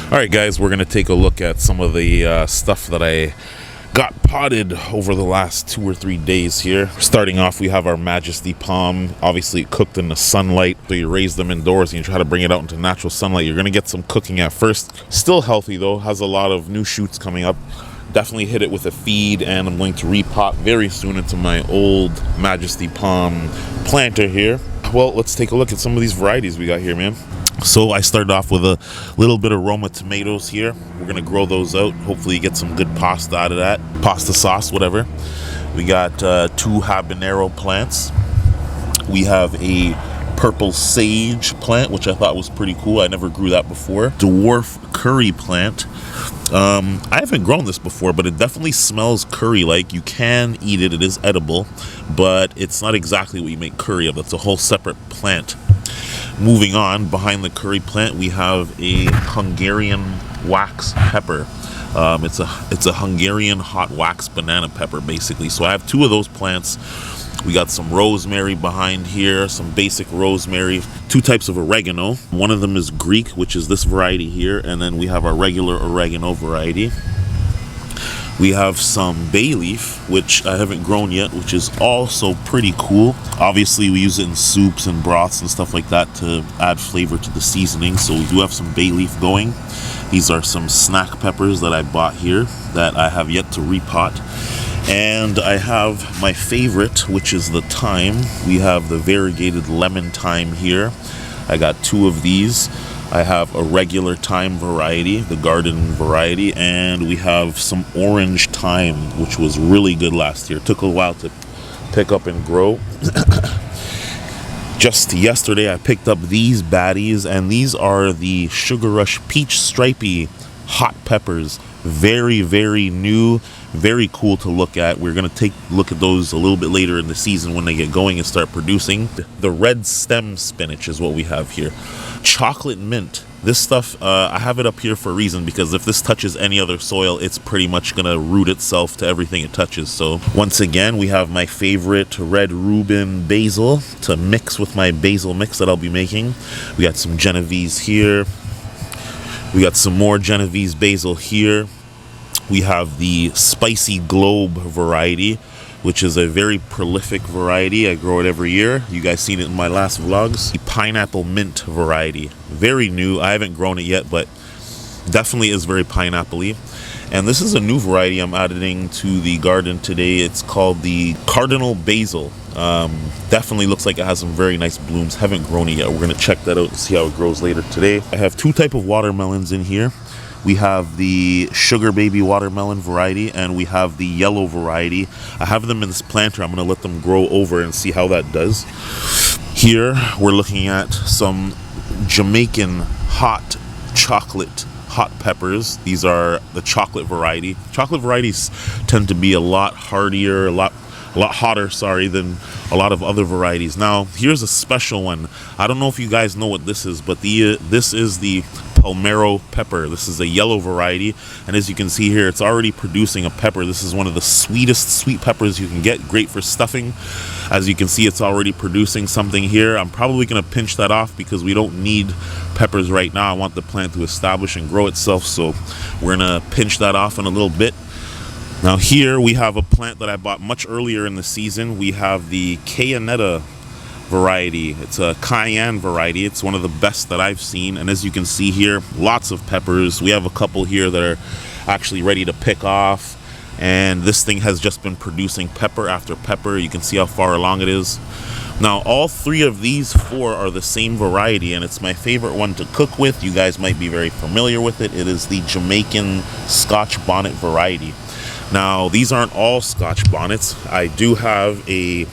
Alright guys, we're going to take a look at some of the stuff that I got potted over the last 2 or 3 days here. Starting off, we have our Majesty Palm, obviously cooked in the sunlight. So you raise them indoors and you try to bring it out into natural sunlight. You're going to get some cooking at first. Still healthy though, has a lot of new shoots coming up. Definitely hit it with a feed, and I'm going to repot very soon into my old Majesty Palm planter here. Well, let's take a look at some of these varieties we got here, man. So I started off with a little bit of Roma tomatoes here. We're gonna grow those out. Hopefully get some good pasta out of that. Pasta sauce, whatever. We got 2 habanero plants. We have a purple sage plant, which I thought was pretty cool. I never grew that before. Dwarf curry plant. I haven't grown this before, but it definitely smells curry-like. You can eat it, it is edible, but it's not exactly what you make curry of. It's a whole separate plant. Moving on, behind the curry plant, we have a Hungarian wax pepper. It's a Hungarian hot wax banana pepper, basically. So I have 2 of those plants. We got some rosemary behind here, some basic rosemary, 2 types of oregano. One of them is Greek, which is this variety here, and then we have our regular oregano variety. We have some bay leaf, which I haven't grown yet, which is also pretty cool. Obviously, we use it in soups and broths and stuff like that to add flavor to the seasoning, so we do have some bay leaf going. These are some snack peppers that I bought here that I have yet to repot. And I have my favorite, which is the thyme. We have the variegated lemon thyme here. I got 2 of these. I have a regular thyme variety, the garden variety, and we have some orange thyme, which was really good last year. It took a while to pick up and grow. Just yesterday I picked up these baddies, and these are the Sugar Rush Peach Stripey hot peppers. Very, very new, very cool to look at. We're going to take a look at those a little bit later in the season when they get going and start producing. The red stem spinach is what we have here. Chocolate mint. This stuff, I have it up here for a reason, because if this touches any other soil, it's pretty much going to root itself to everything it touches. So once again, we have my favorite red Reuben basil to mix with my basil mix that I'll be making. We got some Genovese here. We got some more Genovese basil here. We have the Spicy Globe variety, which is a very prolific variety. I grow it every year. You guys seen it in my last vlogs. The Pineapple Mint variety. Very new. I haven't grown it yet, but definitely is very pineapple-y. And this is a new variety I'm adding to the garden today. It's called the Cardinal Basil. Definitely looks like it has some very nice blooms. Haven't grown it yet. We're going to check that out and see how it grows later today. I have 2 types of watermelons in here. We have the Sugar Baby watermelon variety, and we have the yellow variety. I have them in this planter. I'm going to let them grow over and see how that does. Here, we're looking at some Jamaican hot chocolate hot peppers. These are the chocolate variety. Chocolate varieties tend to be a lot hardier, a lot hotter, than a lot of other varieties. Now, here's a special one. I don't know if you guys know what this is, but this is the Palmero pepper. This is a yellow variety, and as you can see here, it's already producing a pepper. This is one of the sweetest sweet peppers you can get. Great for stuffing. As you can see, it's already producing something here. I'm probably going to pinch that off because we don't need peppers right now. I want the plant to establish and grow itself, so we're going to pinch that off in a little bit. Now here we have a plant that I bought much earlier in the season. We have the Cayennetta variety. It's a cayenne variety. It's one of the best that I've seen, and as you can see here, lots of peppers. We have a couple here that are actually ready to pick off, and this thing has just been producing pepper after pepper. You can see how far along it is. Now all 3 of these 4 are the same variety, and it's my favorite one to cook with. You guys might be very familiar with it. It is the Jamaican Scotch bonnet variety. Now, these aren't all Scotch bonnets. I do have a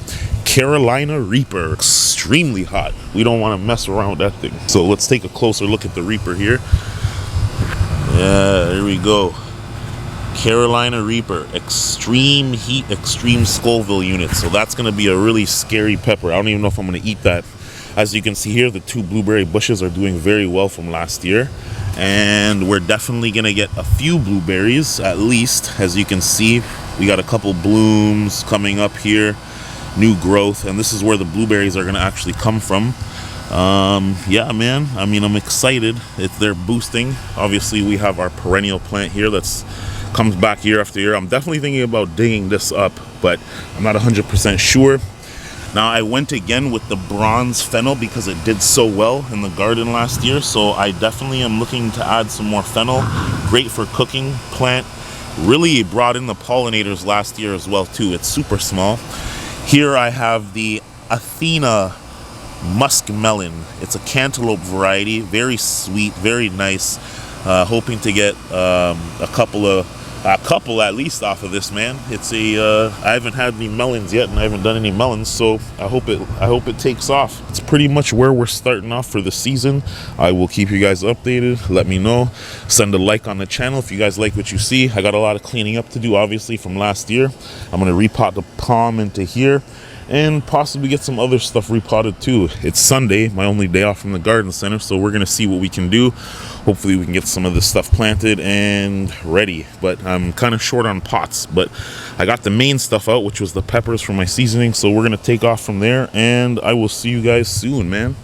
Carolina Reaper, extremely hot. We don't want to mess around with that thing. So let's take a closer look at the Reaper here. Yeah, there we go. Carolina Reaper, extreme heat, extreme Scoville unit. So that's going to be a really scary pepper. I don't even know if I'm going to eat that. As you can see here, the 2 blueberry bushes are doing very well from last year. And we're definitely going to get a few blueberries, at least. As you can see, we got a couple blooms coming up here, new growth, and this is where the blueberries are going to actually come from. Yeah, man, I mean, I'm excited. They're boosting. Obviously we have our perennial plant here that's comes back year after year. I'm definitely thinking about digging this up, but I'm not 100% sure. Now I went again with the bronze fennel because it did so well in the garden last year, so I definitely am looking to add some more fennel. Great for cooking plant. Really brought in the pollinators last year as well too. It's super small. Here I have the Athena musk melon. It's a cantaloupe variety, very sweet, very nice. Hoping to get a couple at least off of this, man. It's I haven't had any melons yet, and I haven't done any melons, so I hope it takes off. It's pretty much where we're starting off for the season. I will keep you guys updated. Let me know. Send a like on the channel if you guys like what you see. I got a lot of cleaning up to do, obviously, from last year. I'm gonna repot the palm into here, and possibly get some other stuff repotted too. It's Sunday, my only day off from the garden center, so we're gonna see what we can do. Hopefully we can get some of this stuff planted and ready, but I'm kind of short on pots. But I got the main stuff out, which was the peppers for my seasoning, so we're gonna take off from there, and I will see you guys soon, man.